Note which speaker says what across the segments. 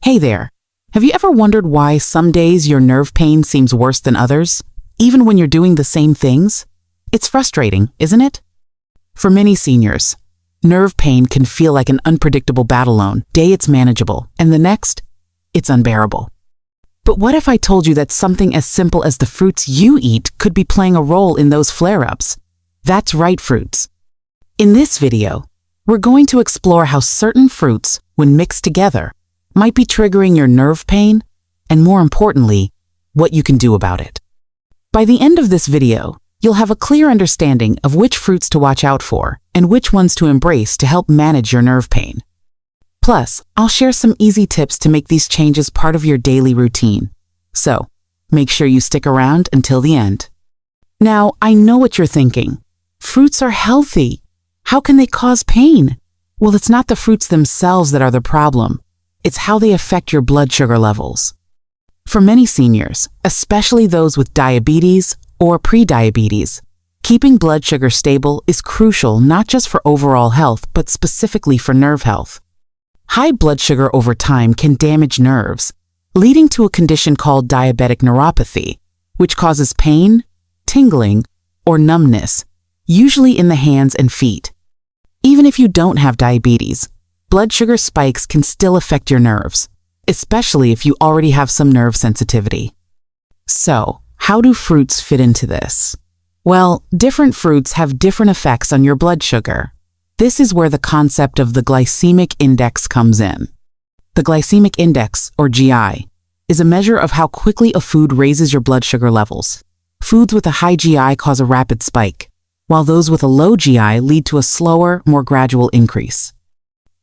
Speaker 1: Hey there. Have you ever wondered why some days your nerve pain seems worse than others, even when you're doing the same things? It's frustrating, isn't it? For many seniors, nerve pain can feel like an unpredictable battle zone. Day it's manageable, and the next, it's unbearable. But what if I told you that something as simple as the fruits you eat could be playing a role in those flare-ups? That's right, fruits. In this video, we're going to explore how certain fruits, when mixed together, might be triggering your nerve pain, and more importantly, what you can do about it. By the end of this video, you'll have a clear understanding of which fruits to watch out for and which ones to embrace to help manage your nerve pain. Plus, I'll share some easy tips to make these changes part of your daily routine. So, make sure you stick around until the end. Now, I know what you're thinking. Fruits are healthy. How can they cause pain? Well, it's not the fruits themselves that are the problem. It's how they affect your blood sugar levels. For many seniors, especially those with diabetes or prediabetes, keeping blood sugar stable is crucial not just for overall health, but specifically for nerve health. High blood sugar over time can damage nerves, leading to a condition called diabetic neuropathy, which causes pain, tingling, or numbness, usually in the hands and feet. Even if you don't have diabetes, blood sugar spikes can still affect your nerves, especially if you already have some nerve sensitivity. So, how do fruits fit into this? Well, different fruits have different effects on your blood sugar. This is where the concept of the glycemic index comes in. The glycemic index, or GI, is a measure of how quickly a food raises your blood sugar levels. Foods with a high GI cause a rapid spike, while those with a low GI lead to a slower, more gradual increase.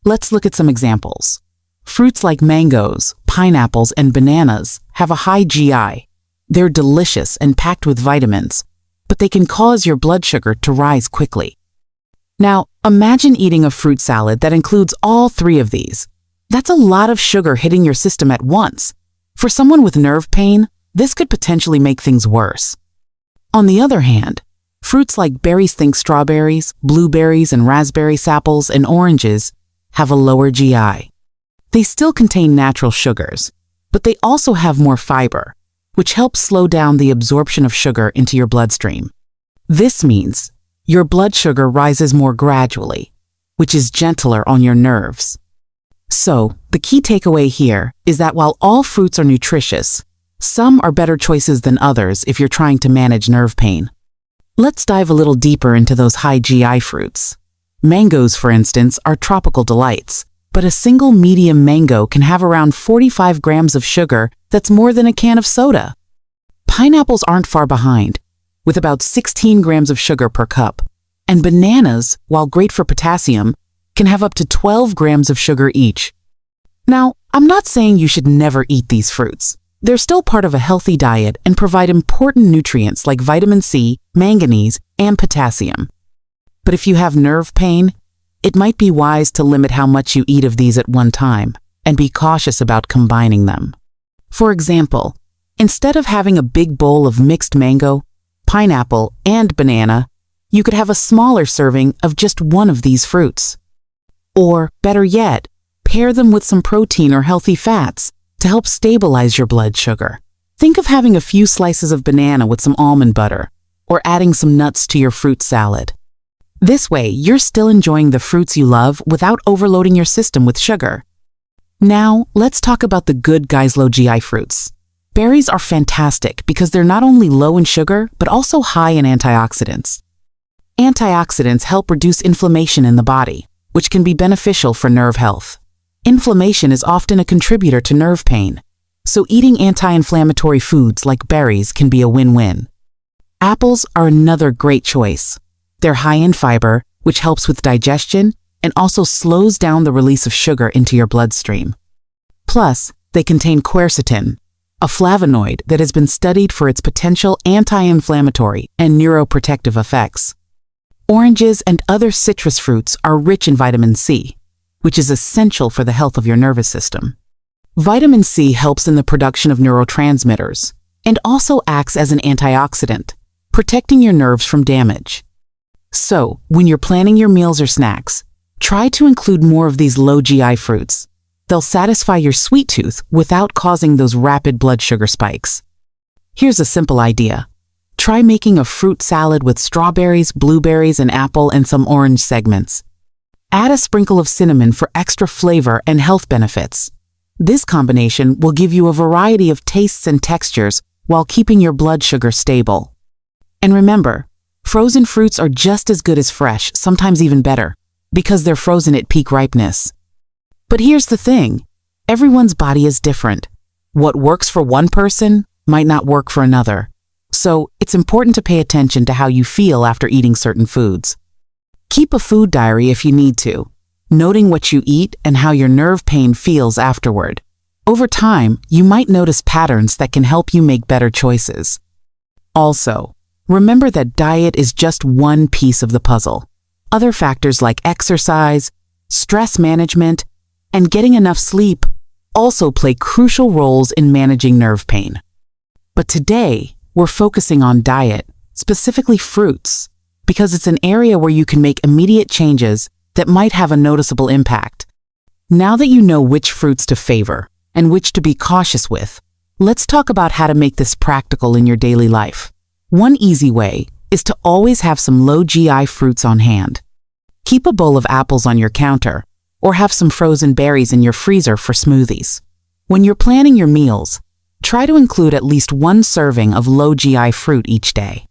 Speaker 1: Let's look at some examples. Fruits like mangoes, pineapples, and bananas have a high GI. They're delicious and packed with vitamins, but they can cause your blood sugar to rise quickly. Now, imagine eating a fruit salad that includes all three of these. That's a lot of sugar hitting your system at once. For someone with nerve pain, this could potentially make things worse. On the other hand, fruits like berries, think strawberries, blueberries, and raspberry apples, and oranges, have a lower GI. They still contain natural sugars, but they also have more fiber, which helps slow down the absorption of sugar into your bloodstream. This means your blood sugar rises more gradually, which is gentler on your nerves. So, the key takeaway here is that while all fruits are nutritious, some are better choices than others if you're trying to manage nerve pain. Let's dive a little deeper into those high GI fruits. Mangoes, for instance, are tropical delights, but a single medium mango can have around 45 grams of sugar. That's more than a can of soda. Pineapples aren't far behind, with about 16 grams of sugar per cup, and bananas, while great for potassium, can have up to 12 grams of sugar each. Now, I'm not saying you should never eat these fruits. They're still part of a healthy diet and provide important nutrients like vitamin C, manganese, and potassium. But if you have nerve pain, it might be wise to limit how much you eat of these at one time and be cautious about combining them. For example, instead of having a big bowl of mixed mango, pineapple, and banana, you could have a smaller serving of just one of these fruits. Or, better yet, pair them with some protein or healthy fats to help stabilize your blood sugar. Think of having a few slices of banana with some almond butter, or adding some nuts to your fruit salad. This way, you're still enjoying the fruits you love without overloading your system with sugar. Now, let's talk about the good guys' low GI fruits. Berries are fantastic because they're not only low in sugar, but also high in antioxidants. Antioxidants help reduce inflammation in the body, which can be beneficial for nerve health. Inflammation is often a contributor to nerve pain, so eating anti-inflammatory foods like berries can be a win-win. Apples are another great choice. They're high in fiber, which helps with digestion and also slows down the release of sugar into your bloodstream. Plus, they contain quercetin, a flavonoid that has been studied for its potential anti-inflammatory and neuroprotective effects. Oranges and other citrus fruits are rich in vitamin C, which is essential for the health of your nervous system. Vitamin C helps in the production of neurotransmitters and also acts as an antioxidant, protecting your nerves from damage. So, when you're planning your meals or snacks, try to include more of these low GI fruits. They'll satisfy your sweet tooth without causing those rapid blood sugar spikes. Here's a simple idea. Try making a fruit salad with strawberries, blueberries, an apple, and some orange segments. Add a sprinkle of cinnamon for extra flavor and health benefits. This combination will give you a variety of tastes and textures while keeping your blood sugar stable. And remember, frozen fruits are just as good as fresh, sometimes even better, because they're frozen at peak ripeness. But here's the thing, everyone's body is different. What works for one person might not work for another. So it's important to pay attention to how you feel after eating certain foods. Keep a food diary if you need to, noting what you eat and how your nerve pain feels afterward. Over time, you might notice patterns that can help you make better choices. Also, remember that diet is just one piece of the puzzle. Other factors like exercise, stress management, and getting enough sleep also play crucial roles in managing nerve pain. But today, we're focusing on diet, specifically fruits, because it's an area where you can make immediate changes that might have a noticeable impact. Now that you know which fruits to favor and which to be cautious with, let's talk about how to make this practical in your daily life. One easy way is to always have some low GI fruits on hand. Keep a bowl of apples on your counter, or have some frozen berries in your freezer for smoothies. When you're planning your meals, try to include at least one serving of low GI fruit each day.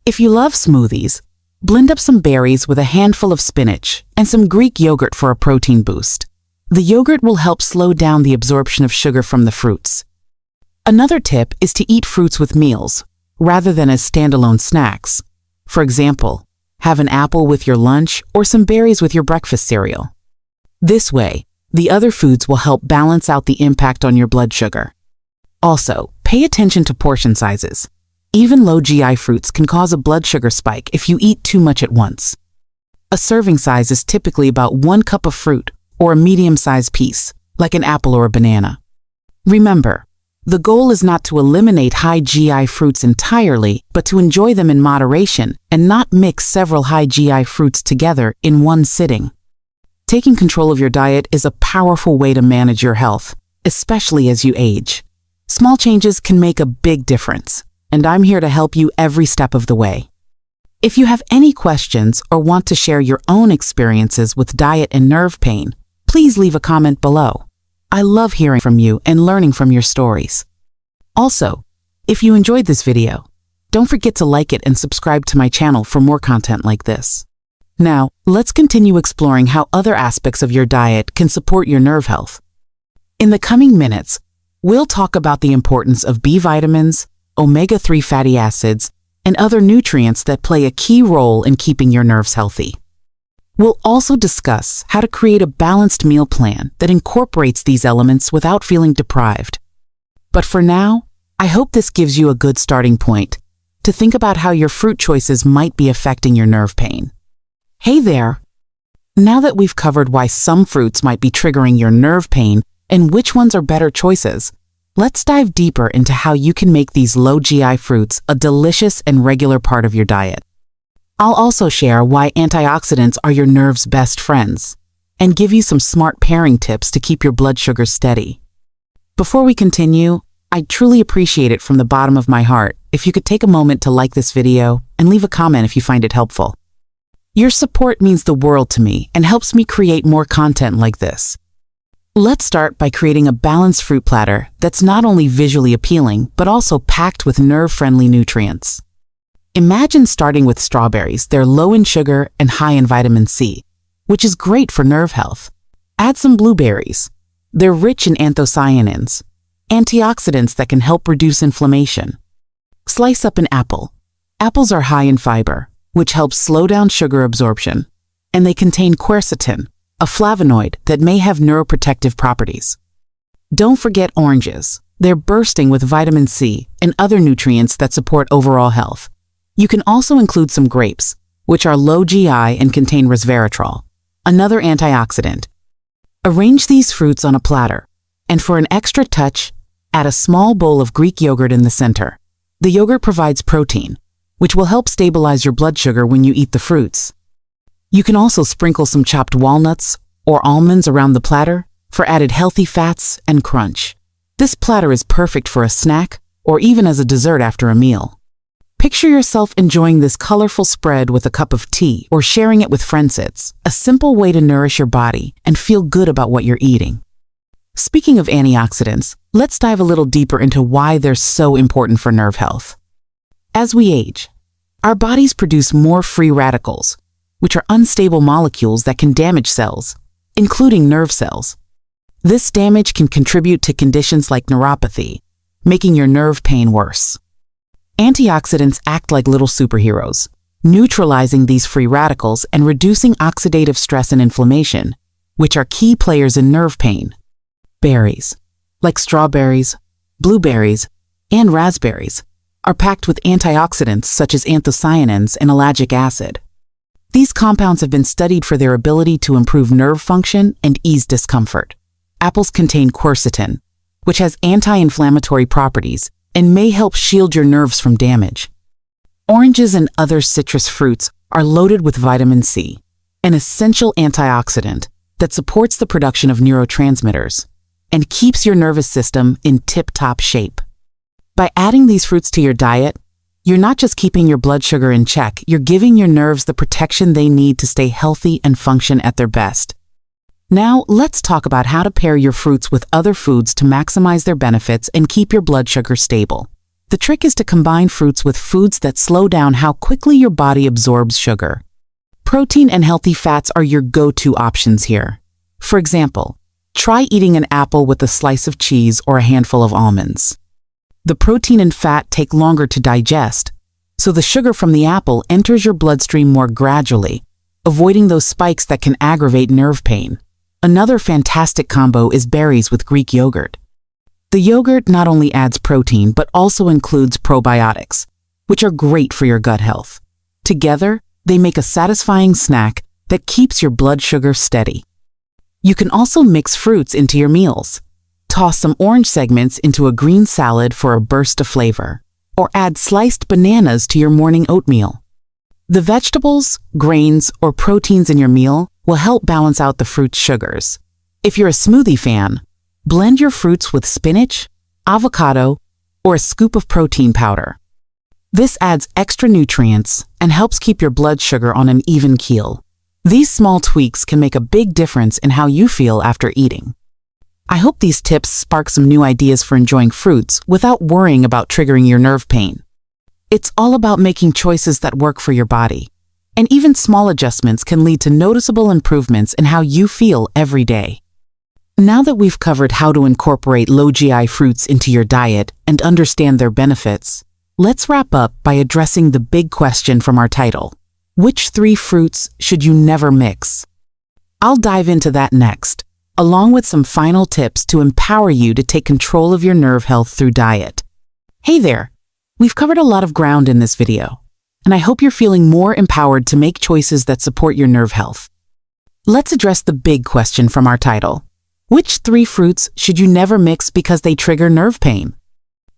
Speaker 1: If you love smoothies, blend up some berries with a handful of spinach and some Greek yogurt for a protein boost. The yogurt will help slow down the absorption of sugar from the fruits. Another tip is to eat fruits with meals, rather than as standalone snacks. For example, have an apple with your lunch or some berries with your breakfast cereal. This way, the other foods will help balance out the impact on your blood sugar. Also, pay attention to portion sizes. Even low GI fruits can cause a blood sugar spike if you eat too much at once. A serving size is typically about 1 cup of fruit or a medium-sized piece, like an apple or a banana. Remember, the goal is not to eliminate high GI fruits entirely, but to enjoy them in moderation and not mix several high GI fruits together in one sitting. Taking control of your diet is a powerful way to manage your health, especially as you age. Small changes can make a big difference, and I'm here to help you every step of the way. If you have any questions or want to share your own experiences with diet and nerve pain, please leave a comment below. I love hearing from you and learning from your stories. Also, if you enjoyed this video, don't forget to like it and subscribe to my channel for more content like this. Now, let's continue exploring how other aspects of your diet can support your nerve health. In the coming minutes, we'll talk about the importance of B vitamins, omega-3 fatty acids, and other nutrients that play a key role in keeping your nerves healthy. We'll also discuss how to create a balanced meal plan that incorporates these elements without feeling deprived. But for now, I hope this gives you a good starting point to think about how your fruit choices might be affecting your nerve pain. Hey there! Now that we've covered why some fruits might be triggering your nerve pain and which ones are better choices, let's dive deeper into how you can make these low GI fruits a delicious and regular part of your diet. I'll also share why antioxidants are your nerve's best friends and give you some smart pairing tips to keep your blood sugar steady. Before we continue, I'd truly appreciate it from the bottom of my heart if you could take a moment to like this video and leave a comment if you find it helpful. Your support means the world to me and helps me create more content like this. Let's start by creating a balanced fruit platter that's not only visually appealing, but also packed with nerve-friendly nutrients. Imagine starting with strawberries. They're low in sugar and high in vitamin C, which is great for nerve health. Add some blueberries. They're rich in anthocyanins, antioxidants that can help reduce inflammation. Slice up an apple. Apples are high in fiber, which helps slow down sugar absorption, and they contain quercetin, a flavonoid that may have neuroprotective properties. Don't forget oranges. They're bursting with vitamin C and other nutrients that support overall health. You can also include some grapes, which are low GI and contain resveratrol, another antioxidant. Arrange these fruits on a platter, and for an extra touch, add a small bowl of Greek yogurt in the center. The yogurt provides protein, which will help stabilize your blood sugar when you eat the fruits. You can also sprinkle some chopped walnuts or almonds around the platter for added healthy fats and crunch. This platter is perfect for a snack or even as a dessert after a meal. Picture yourself enjoying this colorful spread with a cup of tea or sharing it with friends. It's a simple way to nourish your body and feel good about what you're eating. Speaking of antioxidants, let's dive a little deeper into why they're so important for nerve health. As we age, our bodies produce more free radicals, which are unstable molecules that can damage cells, including nerve cells. This damage can contribute to conditions like neuropathy, making your nerve pain worse. Antioxidants act like little superheroes, neutralizing these free radicals and reducing oxidative stress and inflammation, which are key players in nerve pain. Berries, like strawberries, blueberries, and raspberries, are packed with antioxidants such as anthocyanins and ellagic acid. These compounds have been studied for their ability to improve nerve function and ease discomfort. Apples contain quercetin, which has anti-inflammatory properties and may help shield your nerves from damage. Oranges and other citrus fruits are loaded with vitamin C, an essential antioxidant that supports the production of neurotransmitters and keeps your nervous system in tip-top shape. By adding these fruits to your diet, you're not just keeping your blood sugar in check, you're giving your nerves the protection they need to stay healthy and function at their best. Now, let's talk about how to pair your fruits with other foods to maximize their benefits and keep your blood sugar stable. The trick is to combine fruits with foods that slow down how quickly your body absorbs sugar. Protein and healthy fats are your go-to options here. For example, try eating an apple with a slice of cheese or a handful of almonds. The protein and fat take longer to digest, so the sugar from the apple enters your bloodstream more gradually, avoiding those spikes that can aggravate nerve pain. Another fantastic combo is berries with Greek yogurt. The yogurt not only adds protein but also includes probiotics, which are great for your gut health. Together, they make a satisfying snack that keeps your blood sugar steady. You can also mix fruits into your meals. Toss some orange segments into a green salad for a burst of flavor, or add sliced bananas to your morning oatmeal. The vegetables, grains, or proteins in your meal will help balance out the fruit's sugars. If you're a smoothie fan, blend your fruits with spinach, avocado, or a scoop of protein powder. This adds extra nutrients and helps keep your blood sugar on an even keel. These small tweaks can make a big difference in how you feel after eating. I hope these tips spark some new ideas for enjoying fruits without worrying about triggering your nerve pain. It's all about making choices that work for your body. And even small adjustments can lead to noticeable improvements in how you feel every day. Now that we've covered how to incorporate low GI fruits into your diet and understand their benefits, let's wrap up by addressing the big question from our title. Which 3 fruits should you never mix? I'll dive into that next, along with some final tips to empower you to take control of your nerve health through diet. Hey there! We've covered a lot of ground in this video, and I hope you're feeling more empowered to make choices that support your nerve health. Let's address the big question from our title. Which 3 fruits should you never mix because they trigger nerve pain?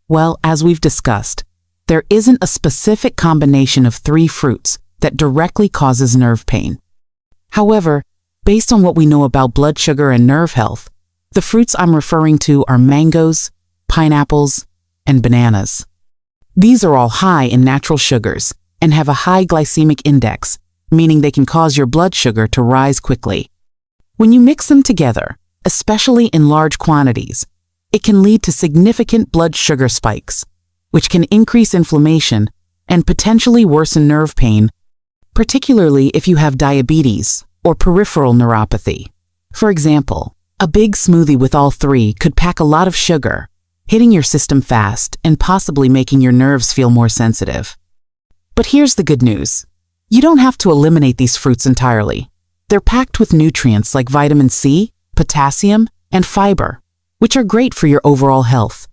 Speaker 1: Well, as we've discussed, there isn't a specific combination of 3 fruits that directly causes nerve pain. However, based on what we know about blood sugar and nerve health, the fruits I'm referring to are mangoes, pineapples, and bananas. These are all high in natural sugars and have a high glycemic index, meaning they can cause your blood sugar to rise quickly. When you mix them together, especially in large quantities, it can lead to significant blood sugar spikes, which can increase inflammation and potentially worsen nerve pain, particularly if you have diabetes or peripheral neuropathy. For example, a big smoothie with all 3 could pack a lot of sugar, hitting your system fast and possibly making your nerves feel more sensitive. But here's the good news. You don't have to eliminate these fruits entirely. They're packed with nutrients like vitamin C, potassium, and fiber, which are great for your overall health.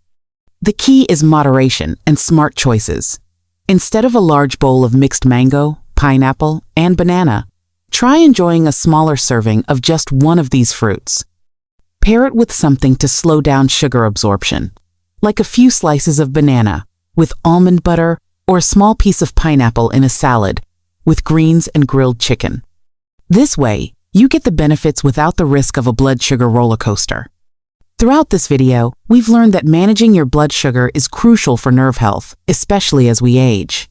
Speaker 1: The key is moderation and smart choices. Instead of a large bowl of mixed mango, pineapple, and banana, try enjoying a smaller serving of just one of these fruits. Pair it with something to slow down sugar absorption, like a few slices of banana with almond butter or a small piece of pineapple in a salad with greens and grilled chicken. This way, You get the benefits without the risk of a blood sugar roller coaster. Throughout this video, we've learned that managing your blood sugar is crucial for nerve health, especially as we age.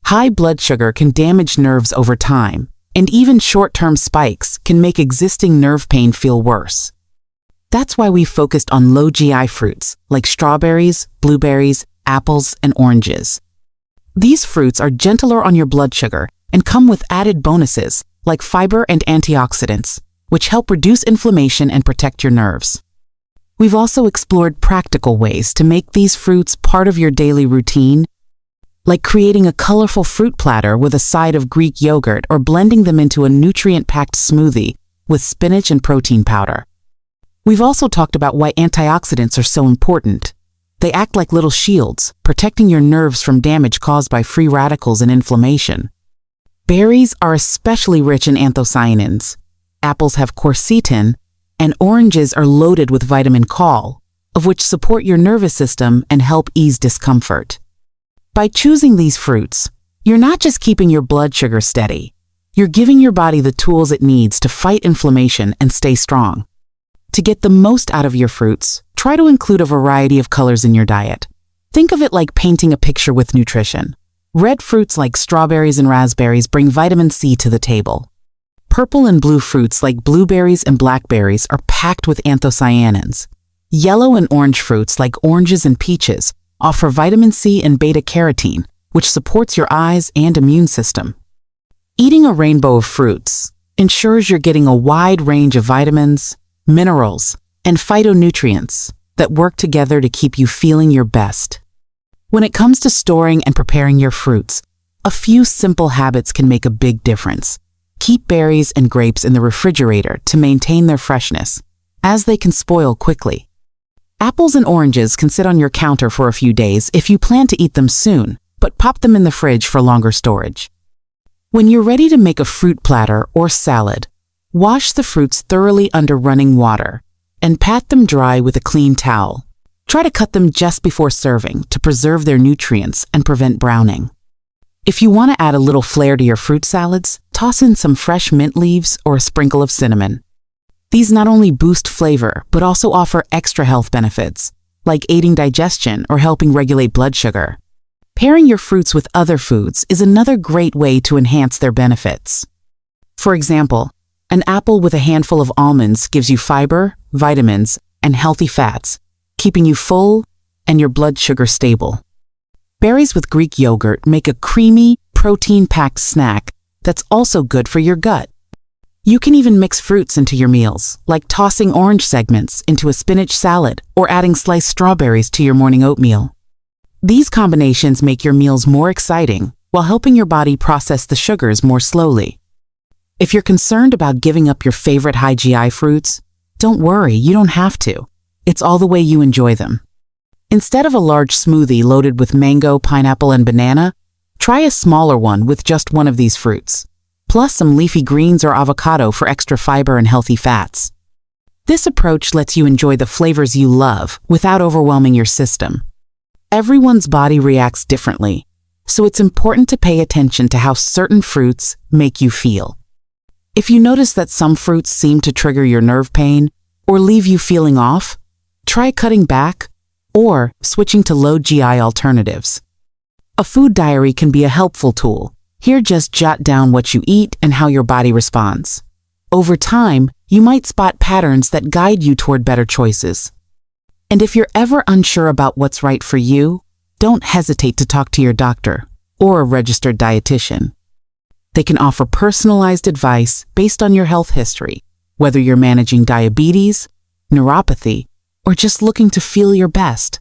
Speaker 1: High blood sugar can damage nerves over time, and even short-term spikes can make existing nerve pain feel worse. That's why we focused on low GI fruits like strawberries, blueberries, apples, and oranges. These fruits are gentler on your blood sugar and come with added bonuses like fiber and antioxidants, which help reduce inflammation and protect your nerves. We've also explored practical ways to make these fruits part of your daily routine, like creating a colorful fruit platter with a side of Greek yogurt or blending them into a nutrient-packed smoothie with spinach and protein powder. We've also talked about why antioxidants are so important. They act like little shields, protecting your nerves from damage caused by free radicals and inflammation. Berries are especially rich in anthocyanins. Apples have quercetin, and oranges are loaded with vitamin K, of which support your nervous system and help ease discomfort. By choosing these fruits, you're not just keeping your blood sugar steady, you're giving your body the tools it needs to fight inflammation and stay strong. To get the most out of your fruits, try to include a variety of colors in your diet. Think of it like painting a picture with nutrition. Red fruits like strawberries and raspberries bring vitamin C to the table. Purple and blue fruits like blueberries and blackberries are packed with anthocyanins. Yellow and orange fruits like oranges and peaches offer vitamin C and beta-carotene, which supports your eyes and immune system. Eating a rainbow of fruits ensures you're getting a wide range of vitamins, minerals, and phytonutrients that work together to keep you feeling your best. When it comes to storing and preparing your fruits, a few simple habits can make a big difference. Keep berries and grapes in the refrigerator to maintain their freshness, as they can spoil quickly. Apples and oranges can sit on your counter for a few days if you plan to eat them soon, but pop them in the fridge for longer storage. When you're ready to make a fruit platter or salad, wash the fruits thoroughly under running water and pat them dry with a clean towel. Try to cut them just before serving to preserve their nutrients and prevent browning. If you want to add a little flair to your fruit salads, toss in some fresh mint leaves or a sprinkle of cinnamon. These not only boost flavor, but also offer extra health benefits, like aiding digestion or helping regulate blood sugar. Pairing your fruits with other foods is another great way to enhance their benefits. For example, an apple with a handful of almonds gives you fiber, vitamins, and healthy fats, keeping you full and your blood sugar stable. Berries with Greek yogurt make a creamy, protein-packed snack that's also good for your gut. You can even mix fruits into your meals, like tossing orange segments into a spinach salad or adding sliced strawberries to your morning oatmeal. These combinations make your meals more exciting while helping your body process the sugars more slowly. If you're concerned about giving up your favorite high GI fruits, don't worry, you don't have to. It's all the way you enjoy them. Instead of a large smoothie loaded with mango, pineapple, and banana, try a smaller one with just one of these fruits, plus some leafy greens or avocado for extra fiber and healthy fats. This approach lets you enjoy the flavors you love without overwhelming your system. Everyone's body reacts differently, so it's important to pay attention to how certain fruits make you feel. If you notice that some fruits seem to trigger your nerve pain or leave you feeling off, try cutting back or switching to low GI alternatives. A food diary can be a helpful tool. Here, just jot down what you eat and how your body responds. Over time, you might spot patterns that guide you toward better choices. And if you're ever unsure about what's right for you, don't hesitate to talk to your doctor or a registered dietitian. They can offer personalized advice based on your health history, whether you're managing diabetes, neuropathy, or just looking to feel your best.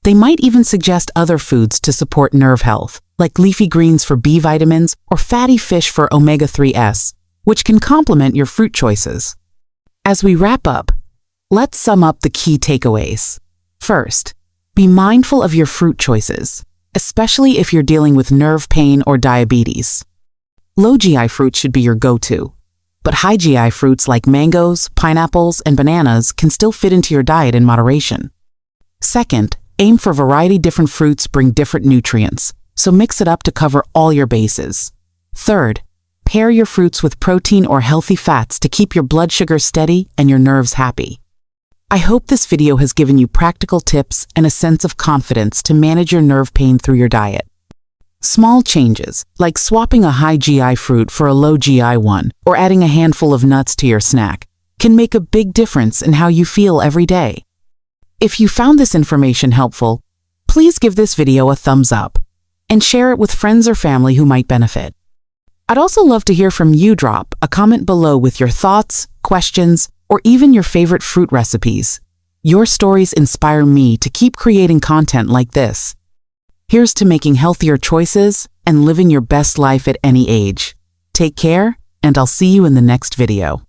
Speaker 1: They might even suggest other foods to support nerve health, like leafy greens for B vitamins or fatty fish for omega-3s, which can complement your fruit choices. As we wrap up, let's sum up the key takeaways. First, be mindful of your fruit choices, especially if you're dealing with nerve pain or diabetes. Low GI fruits should be your go-to, but high GI fruits like mangoes, pineapples, and bananas can still fit into your diet in moderation. Second, aim for variety. Different fruits bring different nutrients, so mix it up to cover all your bases. Third, Pair your fruits with protein or healthy fats to keep your blood sugar steady and your nerves happy. I hope this video has given you practical tips and a sense of confidence to manage your nerve pain through your diet. Small changes, like swapping a high GI fruit for a low GI one, or adding a handful of nuts to your snack, can make a big difference in how you feel every day. If you found this information helpful, please give this video a thumbs up and share it with friends or family who might benefit. I'd also love to hear from you. Drop a comment below with your thoughts, questions, or even your favorite fruit recipes. Your stories inspire me to keep creating content like this. Here's to making healthier choices and living your best life at any age. Take care, and I'll see you in the next video.